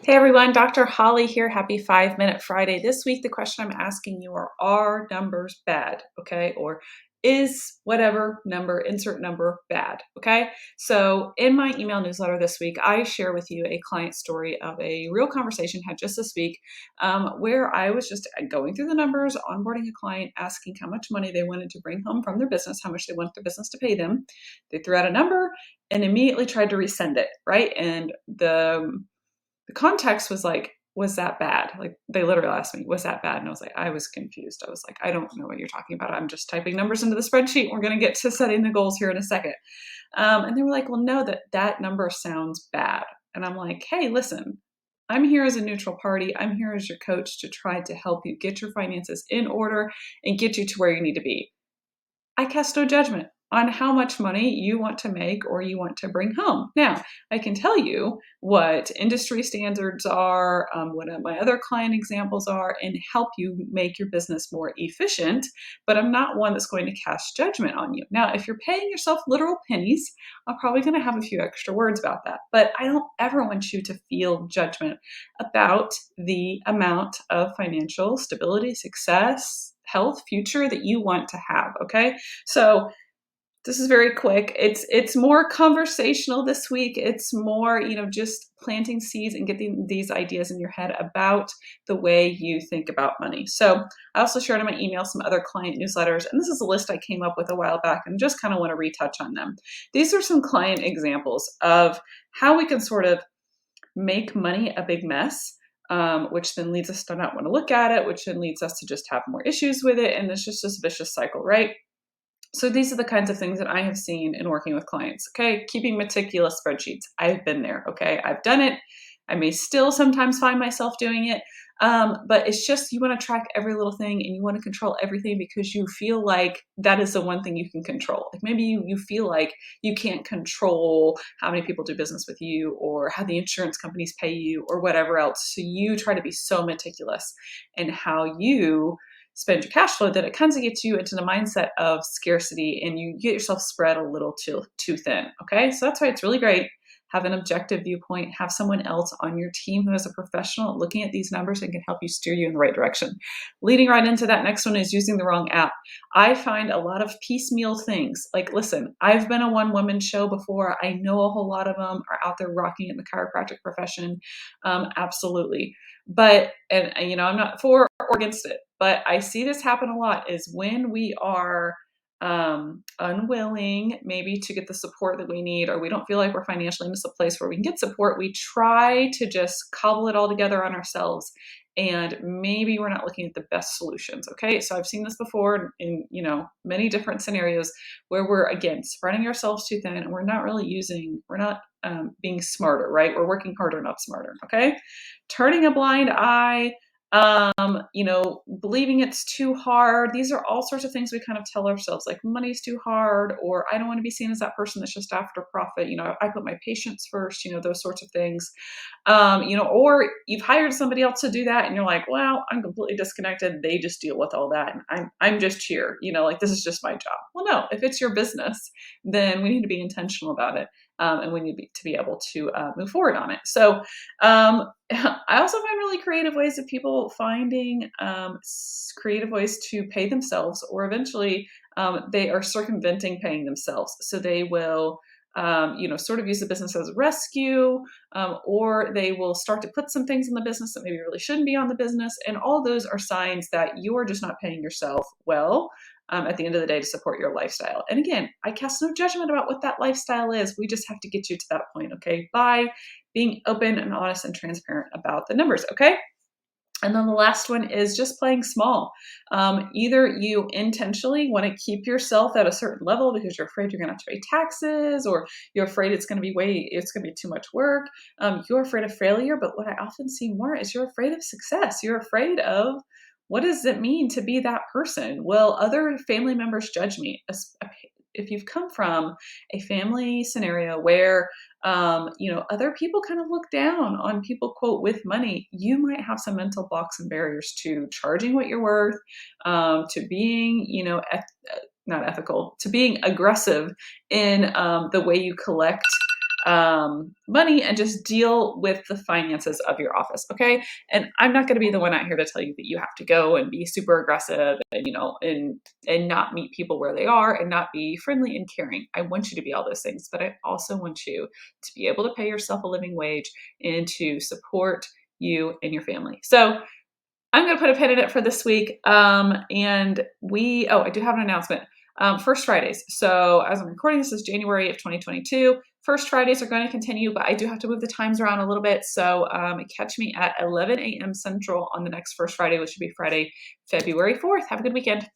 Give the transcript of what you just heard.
Hey everyone, Dr. Holly here. Happy 5 Minute Friday. This week, the question I'm asking you are numbers bad? Okay. Or is whatever number, insert number bad? Okay. So in my email newsletter this week, I share with you a client story of a real conversation had just this week where I was just going through the numbers, onboarding a client, asking how much money they wanted to bring home from their business, how much they want their business to pay them. They threw out a number and immediately tried to resend it. Right. And the context was like, was that bad? Like they literally asked me, was that bad? And I was like, I was confused. I was like, I don't know what you're talking about. I'm just typing numbers into the spreadsheet. We're going to get to setting the goals here in a second. And they were like, well, no, that number sounds bad. And I'm like, hey, listen, I'm here as a neutral party. I'm here as your coach to try to help you get your finances in order and get you to where you need to be. I cast no judgment on how much money you want to make or you want to bring home. Now, I can tell you what industry standards are, what my other client examples are, and help you make your business more efficient, but I'm not one that's going to cast judgment on you. Now, if you're paying yourself literal pennies, I'm probably going to have a few extra words about that, but I don't ever want you to feel judgment about the amount of financial stability, success, health, future that you want to have, okay? So this is very quick. It's more conversational this week. It's more, just planting seeds and getting these ideas in your head about the way you think about money. So I also shared in my email some other client newsletters, and this is a list I came up with a while back and just kind of want to retouch on them. These are some client examples of how we can sort of make money a big mess. Which then leads us to not want to look at it, which then leads us to just have more issues with it. And it's just this vicious cycle, right? So these are the kinds of things that I have seen in working with clients. Okay. Keeping meticulous spreadsheets. I've been there. Okay. I've done it. I may still sometimes find myself doing it. But it's just, you want to track every little thing and you want to control everything because you feel like that is the one thing you can control. Like maybe you feel like you can't control how many people do business with you or how the insurance companies pay you or whatever else. So you try to be so meticulous in how you spend your cash flow that it kind of gets you into the mindset of scarcity and you get yourself spread a little too thin. Okay. So that's why it's really great. Have an objective viewpoint, have someone else on your team who is a professional looking at these numbers and can help you steer you in the right direction. Leading right into that next one is using the wrong app. I find a lot of piecemeal things. Like, listen, I've been a one-woman show before. I know a whole lot of them are out there rocking in the chiropractic profession. Absolutely. But, and I'm not for or against it, but I see this happen a lot is when we are unwilling maybe to get the support that we need, or we don't feel like we're financially in a place where we can get support, we try to just cobble it all together on ourselves. And maybe we're not looking at the best solutions. Okay. So I've seen this before in many different scenarios where we're, again, spreading ourselves too thin and we're not being smarter, right? We're working harder, not smarter. Okay. Turning a blind eye, believing it's too hard. These are all sorts of things we kind of tell ourselves, like money's too hard, or I don't want to be seen as that person that's just after profit. I put my patients first, those sorts of things. Or you've hired somebody else to do that and you're like, well, I'm completely disconnected. They just deal with all that. And I'm just here, like, this is just my job. Well, no, if it's your business, then we need to be intentional about it. And we need to be able to move forward on it. So I also find really creative ways of people finding creative ways to pay themselves, or eventually they are circumventing paying themselves. So they will, sort of use the business as a rescue, or they will start to put some things in the business that maybe really shouldn't be on the business. And all those are signs that you're just not paying yourself well. At the end of the day, to support your lifestyle. And again, I cast no judgment about what that lifestyle is. We just have to get you to that point, okay? By being open and honest and transparent about the numbers, okay? And then the last one is just playing small. Either you intentionally want to keep yourself at a certain level because you're afraid you're going to have to pay taxes, or you're afraid it's going to be too much work. You're afraid of failure, but what I often see more is you're afraid of success. You're afraid of, what does it mean to be that person? Will other family members judge me? If you've come from a family scenario where other people kind of look down on people, quote, with money, you might have some mental blocks and barriers to charging what you're worth, to being, not ethical, to being aggressive in the way you collect money and just deal with the finances of your office. Okay. And I'm not going to be the one out here to tell you that you have to go and be super aggressive and, and not meet people where they are and not be friendly and caring. I want you to be all those things, but I also want you to be able to pay yourself a living wage and to support you and your family. So I'm going to put a pin in it for this week. I do have an announcement. First Fridays. So as I'm recording, this is January of 2022. First Fridays are going to continue, but I do have to move the times around a little bit. So catch me at 11 a.m. Central on the next First Friday, which should be Friday, February 4th. Have a good weekend.